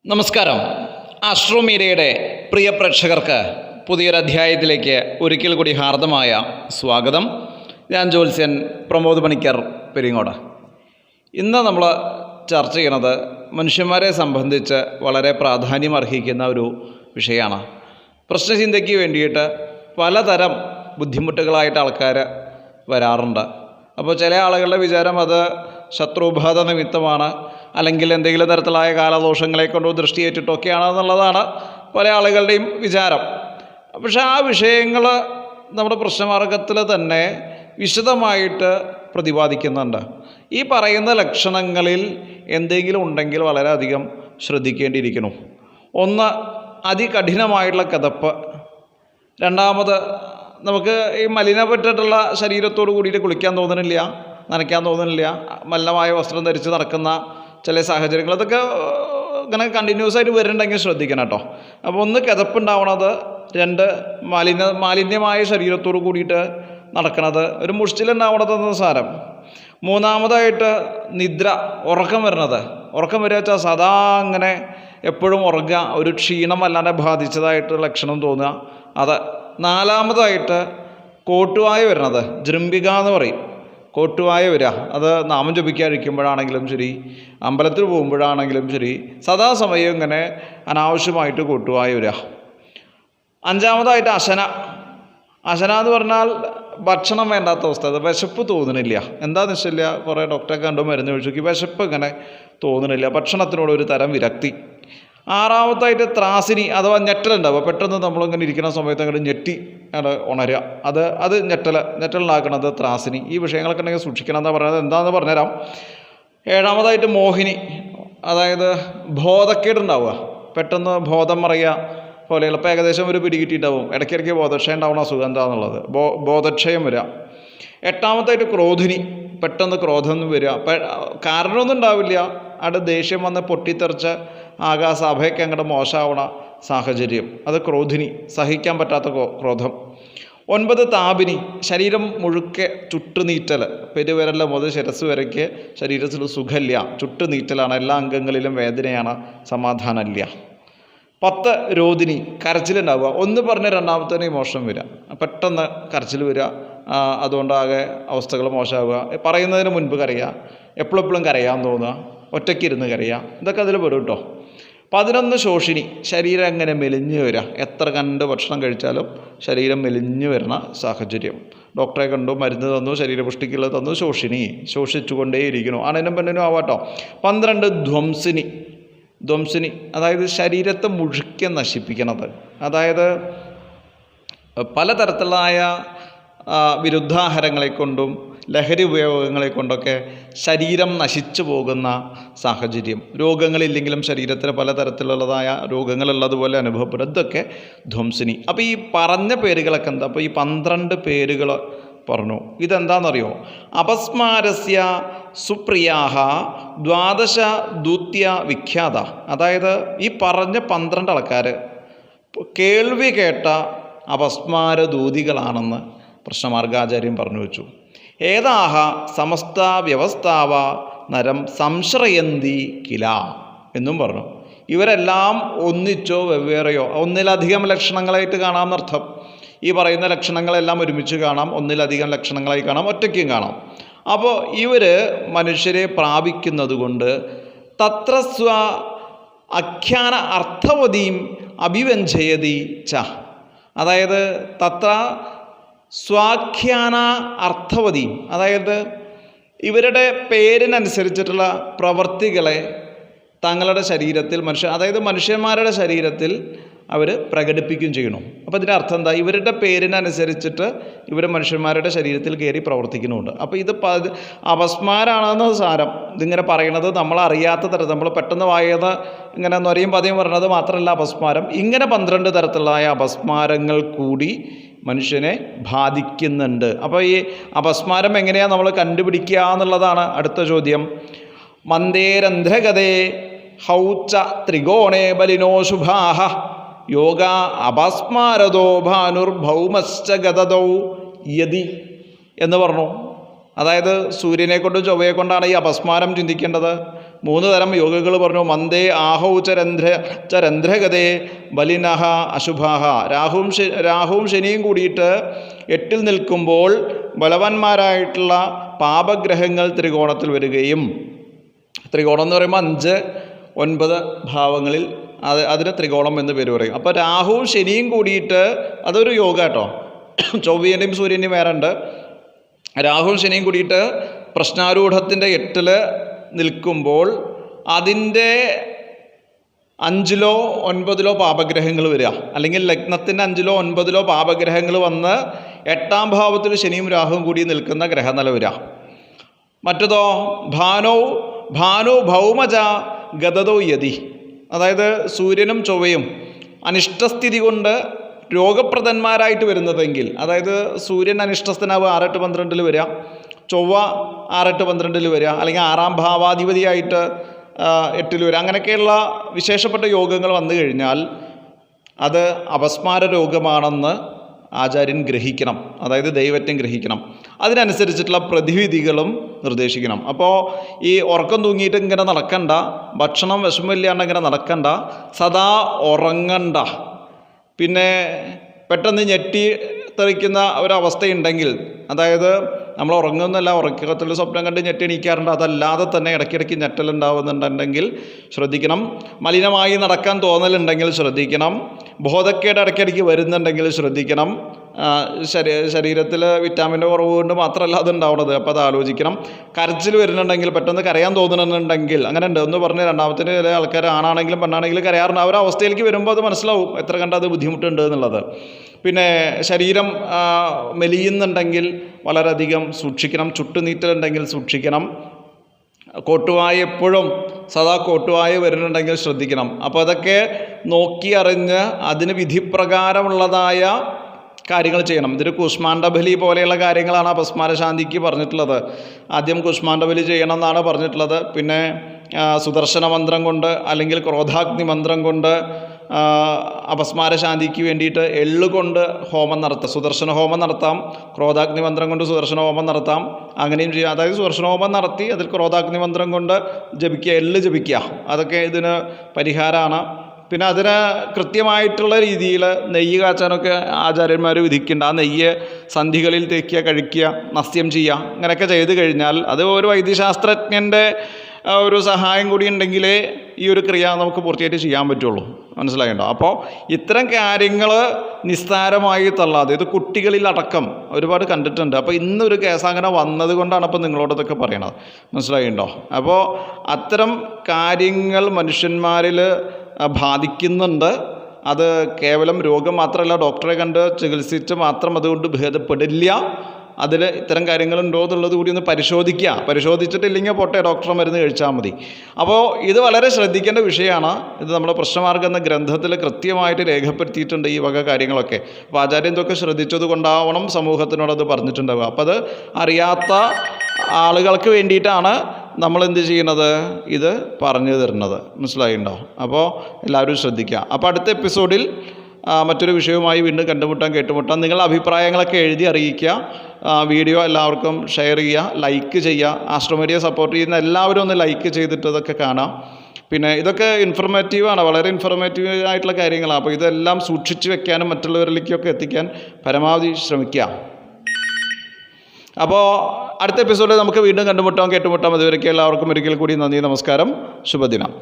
നമസ്കാരം. ആസ്ട്രോമീഡിയയുടെ പ്രിയ പ്രേക്ഷകർക്ക് പുതിയൊരു അധ്യായത്തിലേക്ക് ഒരിക്കൽ കൂടി ഹാർദമായ സ്വാഗതം. ഞാൻ ജ്യോത്സ്യൻ പ്രമോദ് പണിക്കർ പെരിങ്ങോട്. ഇന്ന് നമ്മൾ ചർച്ച ചെയ്യുന്നത് മനുഷ്യന്മാരെ സംബന്ധിച്ച് വളരെ പ്രാധാന്യം അർഹിക്കുന്ന ഒരു വിഷയമാണ്. പ്രശ്നചിന്തയ്ക്ക് വേണ്ടിയിട്ട് പലതരം ബുദ്ധിമുട്ടുകളായിട്ട് ആൾക്കാർ വരാറുണ്ട്. അപ്പോൾ ചില ആളുകളുടെ വിചാരം അത് ശത്രുബാധ നിമിത്തമാണ്, അല്ലെങ്കിൽ എന്തെങ്കിലും തരത്തിലായ കാലദോഷങ്ങളെ കൊണ്ടോ ദൃഷ്ടിയേറ്റിട്ടൊക്കെയാണെന്നുള്ളതാണ് പല ആളുകളുടെയും വിചാരം. പക്ഷേ ആ വിഷയങ്ങൾ നമ്മുടെ പ്രശ്നമാർഗത്തിൽ തന്നെ വിശദമായിട്ട് പ്രതിപാദിക്കുന്നുണ്ട്. ഈ പറയുന്ന ലക്ഷണങ്ങളിൽ എന്തെങ്കിലും ഉണ്ടെങ്കിൽ വളരെയധികം ശ്രദ്ധിക്കേണ്ടിയിരിക്കുന്നു. ഒന്ന്, അതികഠിനമായിട്ടുള്ള കിതപ്പ്. രണ്ടാമത്, നമുക്ക് ഈ മലിനപ്പെട്ടിട്ടുള്ള ശരീരത്തോട് കൂടിയിട്ട് കുളിക്കാൻ തോന്നുന്നില്ല, നനയ്ക്കാൻ തോന്നുന്നില്ല, മലിനമായ വസ്ത്രം ധരിച്ച് നടക്കുന്ന ചില സാഹചര്യങ്ങൾ, അതൊക്കെ ഇങ്ങനെ കണ്ടിന്യൂസ് ആയിട്ട് വരുന്നുണ്ടെങ്കിൽ ശ്രദ്ധിക്കണം കേട്ടോ. അപ്പോൾ ഒന്ന്, കിതപ്പുണ്ടാവണത്. രണ്ട്, മാലിന്യമായ ശരീരത്തോട് കൂടിയിട്ട് നടക്കുന്നത്. ഒരു മുഷ്ടിലുണ്ടാവണതെന്ന് സാരം. മൂന്നാമതായിട്ട് നിദ്ര, ഉറക്കം വരുന്നത്. ഉറക്കം വരിക വെച്ചാൽ സദാ അങ്ങനെ എപ്പോഴും ഉറങ്ങുക, ഒരു ക്ഷീണം അല്ലാതെ ബാധിച്ചതായിട്ട് ലക്ഷണം തോന്നുക, അത്. നാലാമതായിട്ട് കോട്ടുവായ വരുന്നത്, ജൃംബിക എന്ന് പറയും. കോട്ടുവായ വരിക, അത് നാമം ജപിക്കാതിരിക്കുമ്പോഴാണെങ്കിലും ശരി, അമ്പലത്തിൽ പോകുമ്പോഴാണെങ്കിലും ശരി, സദാസമയം ഇങ്ങനെ അനാവശ്യമായിട്ട് കോട്ടുവായ വരിക. അഞ്ചാമതായിട്ട് അശന. അശന എന്ന് പറഞ്ഞാൽ ഭക്ഷണം വേണ്ടാത്ത അവസ്ഥ, അത് വിശപ്പ് തോന്നുന്നില്ല. എന്താണെന്ന് വെച്ചില്ല, കുറേ ഡോക്ടറെ കണ്ടു മരുന്ന് കഴിച്ചു, വിശപ്പ് ഇങ്ങനെ തോന്നുന്നില്ല, ഭക്ഷണത്തിനോട് ഒരു തരം വിരക്തി. ആറാമത്തായിട്ട് ത്രാസിനി അഥവാ ഞെട്ടലുണ്ടാവുക. പെട്ടെന്ന് നമ്മളിങ്ങനെ ഇരിക്കുന്ന സമയത്ത് അങ്ങോട്ട് ഞെട്ടി ഉണരുക, അത് ഞെട്ടലുണ്ടാക്കുന്നത് ത്രാസിനി. ഈ വിഷയങ്ങളൊക്കെ ഉണ്ടെങ്കിൽ സൂക്ഷിക്കണം എന്നാണ് പറയുന്നത്. എന്താണെന്ന് പറഞ്ഞുതരാം. ഏഴാമതായിട്ട് മോഹിനി, അതായത് ബോധക്കേടുണ്ടാവുക, പെട്ടെന്ന് ബോധം മറയുക പോലെയുള്ള. ഇപ്പോൾ ഏകദേശം ഒരു പിടികിട്ടിയിട്ടുണ്ടാവും. ഇടയ്ക്കിടയ്ക്ക് ബോധക്ഷയം ഉണ്ടാവുന്ന അസുഖം എന്താണെന്നുള്ളത്, ബോധക്ഷയം വരിക. എട്ടാമത്തായിട്ട് ക്രോധിനി, പെട്ടെന്ന് ക്രോധം വരിക, കാരണമൊന്നും ഉണ്ടാവില്ല, അവിടെ ദേഷ്യം വന്ന് പൊട്ടിത്തെറിച്ച് സഭയൊക്കെ അങ്ങോട്ട് മോശമാവണ സാഹചര്യം, അത് ക്രോധിനി, സഹിക്കാൻ പറ്റാത്ത ക്രോധം. 9, താപിനി, ശരീരം മുഴുക്കെ ചുട്ടുനീറ്റൽ, പെരുവിരൽ മുതൽ ശിരസ് വരയ്ക്ക് ശരീരത്തിൽ സുഖമില്ല, ചുട്ടുനീറ്റലാണ്, എല്ലാ അംഗങ്ങളിലും വേദനയാണ്, സമാധാനമില്ല. 10, രോദിനി, കരച്ചിലുണ്ടാവുക. ഒന്ന് പറഞ്ഞ രണ്ടാമത്തേന് ഇമോഷൻ വരിക, പെട്ടെന്ന് കരച്ചിൽ വരിക, അതുകൊണ്ടാകെ അവസ്ഥകൾ മോശമാവുക, പറയുന്നതിന് മുൻപ് കരയുക, എപ്പോഴെപ്പോഴും കരയാൻ തോന്നുക, ഒറ്റയ്ക്കിരുന്ന് കരയുക, ഇതൊക്കെ അതിൽ പെടും കേട്ടോ. 11, ശോഷിനി, ശരീരം എങ്ങനെ മെലിഞ്ഞു വരിക, എത്ര കണ്ട് ഭക്ഷണം കഴിച്ചാലും ശരീരം മെലിഞ്ഞു വരുന്ന സാഹചര്യം. ഡോക്ടറെ കണ്ടു, മരുന്ന് തന്നു, ശരീരപുഷ്ടിക്കുള്ളത് തന്നു, ശോഷിച്ചുകൊണ്ടേയിരിക്കുന്നു, ആണിനും പെണ്ണിനും ആവാട്ടോ. 12, ധ്വംസിനി, അതായത് ശരീരത്തെ മുഴുക്കെ നശിപ്പിക്കണത്, അതായത് പലതരത്തിലായ വിരുദ്ധാഹാരങ്ങളെ കൊണ്ടും ലഹരി ഉപയോഗങ്ങളെ കൊണ്ടൊക്കെ ശരീരം നശിച്ചു പോകുന്ന സാഹചര്യം. രോഗങ്ങളില്ലെങ്കിലും ശരീരത്തിന് പലതരത്തിലുള്ളതായ രോഗങ്ങളുള്ളതുപോലെ അനുഭവപ്പെടും, ഇതൊക്കെ ധ്വംസിനി. അപ്പോൾ ഈ പറഞ്ഞ പേരുകളൊക്കെ എന്താ? അപ്പോൾ ഈ 12 പേരുകൾ പറഞ്ഞു. ഇതെന്താണെന്നറിയോ? അപസ്മാരസ്യ സുപ്രിയാഹ 12 ദൂത്യ വിഖ്യാത, അതായത് ഈ പറഞ്ഞ 12 ആൾക്കാർ കേൾവി കേട്ട അപസ്മാര ദൂതികളാണെന്ന് പ്രശ്നമാർഗാചാര്യം പറഞ്ഞു വെച്ചു. ഏതാഹ സമസ്ത വ്യവസ്ഥാവ നരം സംശ്രയന്തി കില എന്നും പറഞ്ഞു. ഇവരെല്ലാം ഒന്നിച്ചോ വെവ്വേറെയോ ഒന്നിലധികം ലക്ഷണങ്ങളായിട്ട് കാണാമെന്നർത്ഥം. ഈ പറയുന്ന ലക്ഷണങ്ങളെല്ലാം ഒരുമിച്ച് കാണാം, ഒന്നിലധികം ലക്ഷണങ്ങളായി കാണാം, ഒറ്റയ്ക്കും കാണാം. അപ്പോൾ ഇവർ മനുഷ്യരെ പ്രാപിക്കുന്നത് കൊണ്ട് തത്ര സ്വ ആഖ്യാന അർത്ഥവതീം അഭിവ്യഞ്ജയതി ച, അതായത് തത്ര സ്വാഖ്യാന അർത്ഥവതീം, അതായത് ഇവരുടെ പേരിനനുസരിച്ചിട്ടുള്ള പ്രവൃത്തികളെ തങ്ങളുടെ ശരീരത്തിൽ അതായത് മനുഷ്യന്മാരുടെ ശരീരത്തിൽ അവർ പ്രകടിപ്പിക്കുകയും ചെയ്യണം. അപ്പോൾ ഇതിൻ്റെ അർത്ഥം എന്താ? ഇവരുടെ പേരിനനുസരിച്ചിട്ട് ഇവർ മനുഷ്യന്മാരുടെ ശരീരത്തിൽ കയറി പ്രവർത്തിക്കുന്നുണ്ട്. അപ്പോൾ ഇത് അപസ്മാരാണെന്ന് സാരം. ഇതിങ്ങനെ പറയണത് നമ്മളറിയാത്ത തരത്തിൽ, നമ്മൾ പെട്ടെന്ന് വായത് ഇങ്ങനെ നൊരയും പതയും പറഞ്ഞത് മാത്രമല്ല അപസ്മാരം. ഇങ്ങനെ 12 തരത്തിലുള്ള അപസ്മാരങ്ങൾ കൂടി മനുഷ്യനെ ബാധിക്കുന്നുണ്ട്. അപ്പോൾ ഈ അപസ്മാരം എങ്ങനെയാണ് നമ്മൾ കണ്ടുപിടിക്കുക എന്നുള്ളതാണ് അടുത്ത ചോദ്യം. മന്ദേരന്ധ്രഗതേ ഹൗച്ച ത്രികോണേ ബലിനോ ശുഭാഹ യോഗ അപസ്മാരതോ ഭാനുർഭൗമശ്ച ഗതദൗ യതി എന്ന് പറഞ്ഞു. അതായത് സൂര്യനെ കൊണ്ടും ചൊവ്വയെ കൊണ്ടാണ് ഈ അപസ്മാരം ചിന്തിക്കേണ്ടത്. 3 തരം യോഗകൾ പറഞ്ഞു. മന്ദേ ആഹൗ ചരന്ധ്രഗതേ ബലിനഹ അശുഭാഹ. രാഹുവും ശനിയും കൂടിയിട്ട് 8-ൽ നിൽക്കുമ്പോൾ ബലവാന്മാരായിട്ടുള്ള പാപഗ്രഹങ്ങൾ ത്രികോണത്തിൽ വരികയും, ത്രികോണം എന്ന് പറയുമ്പോൾ 5, 9 ഭാവങ്ങളിൽ അതിന് ത്രികോണം എന്ന് പേര് പറയും. അപ്പോൾ രാഹുവും ശനിയും കൂടിയിട്ട് അതൊരു യോഗ കേട്ടോ. ചൊവ്വൻ്റെയും സൂര്യൻ്റെയും വേറെ ഉണ്ട്. രാഹുവും ശനിയും കൂടിയിട്ട് പ്രശ്നാരൂഢത്തിൻ്റെ 8-ൽ നിൽക്കുമ്പോൾ അതിൻ്റെ 5-ലോ 9-ലോ പാപഗ്രഹങ്ങൾ വരിക, അല്ലെങ്കിൽ ലഗ്നത്തിൻ്റെ 5-ലോ 9-ലോ പാപഗ്രഹങ്ങൾ വന്ന് 8-ാം ഭാവത്തിൽ ശനിയും രാഹുവും കൂടി നിൽക്കുന്ന ഗ്രഹനില വരിക. മറ്റതോ ഭാനോ ഭൗമജ ഗതതോ യതി. അതായത് സൂര്യനും ചൊവ്വയും അനിഷ്ടസ്ഥിതി കൊണ്ട് രോഗപ്രദന്മാരായിട്ട് വരുന്നതെങ്കിൽ, അതായത് സൂര്യൻ അനിഷ്ടസ്ഥനാവ് 6-8-12 വരിക, ചൊവ്വ 6-8-12 വരിക, അല്ലെങ്കിൽ 6-ാം ഭാവാധിപതിയായിട്ട് 8-ൽ വരിക, അങ്ങനെയൊക്കെയുള്ള വിശേഷപ്പെട്ട യോഗങ്ങൾ വന്നു കഴിഞ്ഞാൽ അത് അപസ്മാര രോഗമാണെന്ന് ആചാര്യൻ ഗ്രഹിക്കണം, അതായത് ദൈവജ്ഞൻ ഗ്രഹിക്കണം. അതിനനുസരിച്ചിട്ടുള്ള പ്രതിവിധികളും നിർദ്ദേശിക്കണം. അപ്പോൾ ഈ ഉറക്കം തൂങ്ങിയിട്ട് ഇങ്ങനെ നടക്കണ്ട, ഭക്ഷണം വിഷമില്ലാണ്ട് ഇങ്ങനെ നടക്കണ്ട, സദാ ഉറങ്ങണ്ട, പിന്നെ പെട്ടെന്ന് ഞെട്ടി തെറിക്കുന്ന ഒരവസ്ഥയുണ്ടെങ്കിൽ, അതായത് നമ്മൾ ഉറങ്ങുന്നല്ല, ഉറക്കത്തിൽ സ്വപ്നം കണ്ട് ഞെട്ടി എണീക്കാറുണ്ട്, അതല്ലാതെ തന്നെ ഇടയ്ക്കിടയ്ക്ക് ഞെട്ടലുണ്ടാവുന്നുണ്ടെങ്കിൽ ശ്രദ്ധിക്കണം. മലിനമായി നടക്കാൻ തോന്നലുണ്ടെങ്കിൽ ശ്രദ്ധിക്കണം. ബോധക്കേട് ഇടയ്ക്കിടയ്ക്ക് വരുന്നുണ്ടെങ്കിൽ ശ്രദ്ധിക്കണം. ശരീരത്തിൽ വിറ്റാമിൻ്റെ കുറവ് കൊണ്ട് മാത്രമല്ല അത് ഉണ്ടാവുന്നത്, അപ്പോൾ അത് ആലോചിക്കണം. കരച്ചിൽ വരുന്നുണ്ടെങ്കിൽ, പെട്ടെന്ന് കരയാൻ തോന്നുന്നുണ്ടെങ്കിൽ, അങ്ങനെ ഉണ്ട് എന്ന് പറഞ്ഞ് രണ്ടാമത്തിന് ചില ആൾക്കാർ ആണാണെങ്കിലും പെണ്ണാണെങ്കിലും കരയാറുണ്ട്. ആ ഒരു അവസ്ഥയിലേക്ക് വരുമ്പോൾ അത് മനസ്സിലാവും എത്ര കണ്ട് അത് ബുദ്ധിമുട്ടുണ്ട് എന്നുള്ളത്. പിന്നെ ശരീരം മെലിയുന്നുണ്ടെങ്കിൽ വളരെയധികം സൂക്ഷിക്കണം. ചുട്ടുനീറ്റലുണ്ടെങ്കിൽ സൂക്ഷിക്കണം. കോട്ടുവായ എപ്പോഴും സദാ കോട്ടുവായ വരുന്നുണ്ടെങ്കിൽ ശ്രദ്ധിക്കണം. അപ്പോൾ അതൊക്കെ നോക്കി അറിഞ്ഞ് അതിന് വിധിപ്രകാരമുള്ളതായ കാര്യങ്ങൾ ചെയ്യണം. ഇതൊരു കുഷ്മാണ്ഡബലി പോലെയുള്ള കാര്യങ്ങളാണ് അപസ്മാരശാന്തിക്ക് പറഞ്ഞിട്ടുള്ളത്. ആദ്യം കുഷ്മാണ്ഡബലി ചെയ്യണം എന്നാണ് പറഞ്ഞിട്ടുള്ളത്. പിന്നെ സുദർശന മന്ത്രം കൊണ്ട് അല്ലെങ്കിൽ ക്രോധാഗ്നി മന്ത്രം കൊണ്ട് അപസ്മാരശാന്തിക്ക് വേണ്ടിയിട്ട് എള്ളുകൊണ്ട് ഹോമം നടത്താം, സുദർശന ഹോമം നടത്താം. ക്രോധാഗ്നി മന്ത്രം കൊണ്ട് സുദർശന ഹോമം നടത്താം. അങ്ങനെയും ചെയ്യാം. അതായത് സുദർശന ഹോമം നടത്തി അതിൽ ക്രോധാഗ്നി മന്ത്രം കൊണ്ട് ജപിക്കുക, എള്ള് ജപിക്കുക, അതൊക്കെ ഇതിന് പരിഹാരമാണ്. പിന്നെ അതിന് കൃത്യമായിട്ടുള്ള രീതിയിൽ നെയ്യ് കാച്ചാനൊക്കെ ആചാര്യന്മാർ വിധിക്കുന്നുണ്ട്. ആ നെയ്യ് സന്ധികളിൽ തേക്കുക, കഴിക്കുക, നസ്യം ചെയ്യുക, അങ്ങനെയൊക്കെ ചെയ്ത് കഴിഞ്ഞാൽ അത് ഒരു വൈദ്യശാസ്ത്രജ്ഞൻ്റെ ഒരു സഹായം കൂടി ഉണ്ടെങ്കിലേ ഈ ഒരു ക്രിയ നമുക്ക് പൂർത്തിയായിട്ട് ചെയ്യാൻ പറ്റുള്ളൂ. മനസ്സിലായിട്ടുണ്ടോ? അപ്പോൾ ഇത്തരം കാര്യങ്ങൾ നിസ്സാരമായി തള്ളാതെ, ഇത് കുട്ടികളിലടക്കം ഒരുപാട് കണ്ടിട്ടുണ്ട്. അപ്പോൾ ഇന്നൊരു കേസ് അങ്ങനെ വന്നത് കൊണ്ടാണ് ഇപ്പോൾ നിങ്ങളോടൊക്കെ പറയണത്. മനസ്സിലായിട്ടുണ്ടോ? അപ്പോൾ അത്തരം കാര്യങ്ങൾ മനുഷ്യന്മാരിൽ ബാധിക്കുന്നുണ്ട്. അത് കേവലം രോഗം മാത്രമല്ല, ഡോക്ടറെ കണ്ട് ചികിത്സിച്ച് മാത്രം അതുകൊണ്ട് ഭേദപ്പെടില്ല. അതിൽ ഇത്തരം കാര്യങ്ങളുണ്ടോ എന്നുള്ളത് കൂടി ഒന്ന് പരിശോധിക്കുക. പരിശോധിച്ചിട്ടില്ലെങ്കിൽ പോട്ടെ, ഡോക്ടറെ മരുന്ന് കഴിച്ചാൽ മതി. അപ്പോൾ ഇത് വളരെ ശ്രദ്ധിക്കേണ്ട വിഷയമാണ്. ഇത് നമ്മുടെ പ്രശ്നമാർഗ്ഗം എന്ന ഗ്രന്ഥത്തിൽ കൃത്യമായിട്ട് രേഖപ്പെടുത്തിയിട്ടുണ്ട് ഈ വക കാര്യങ്ങളൊക്കെ. അപ്പോൾ ആചാര്യൻ ഇതൊക്കെ ശ്രദ്ധിച്ചത് കൊണ്ടാവണം സമൂഹത്തിനോടത് പറഞ്ഞിട്ടുണ്ടാവുക. അപ്പോൾ അത് അറിയാത്ത ആളുകൾക്ക് വേണ്ടിയിട്ടാണ് നമ്മളെന്ത് ചെയ്യണത്, ഇത് പറഞ്ഞു തരുന്നത്. മനസ്സിലായിണ്ടോ? അപ്പോൾ എല്ലാവരും ശ്രദ്ധിക്കുക. അപ്പോൾ അടുത്ത എപ്പിസോഡിൽ മറ്റൊരു വിഷയവുമായി വീണ്ടും കേട്ടുമുട്ടാം. നിങ്ങളുടെ അഭിപ്രായങ്ങളൊക്കെ എഴുതി അറിയിക്കുക. വീഡിയോ എല്ലാവർക്കും ഷെയർ ചെയ്യുക, ലൈക്ക് ചെയ്യുക. ആസ്ട്രോമീഡിയ സപ്പോർട്ട് ചെയ്യുന്ന എല്ലാവരും ഒന്ന് ലൈക്ക് ചെയ്തിട്ട് ഇതൊക്കെ കാണാം. പിന്നെ ഇതൊക്കെ ഇൻഫർമേറ്റീവാണ്, വളരെ ഇൻഫർമേറ്റീവ് ആയിട്ടുള്ള കാര്യങ്ങളാണ്. അപ്പോൾ ഇതെല്ലാം സൂക്ഷിച്ച് വെക്കാനും മറ്റുള്ളവരിലേക്കൊക്കെ എത്തിക്കാൻ പരമാവധി ശ്രമിക്കുക. അപ്പോൾ അടുത്ത എപ്പിസോഡിൽ നമുക്ക് വീണ്ടും കേട്ടുമുട്ടാം. അതുവരെയ്ക്ക് എല്ലാവർക്കും ഒരിക്കൽ കൂടി നന്ദി, നമസ്കാരം, ശുഭദിനം.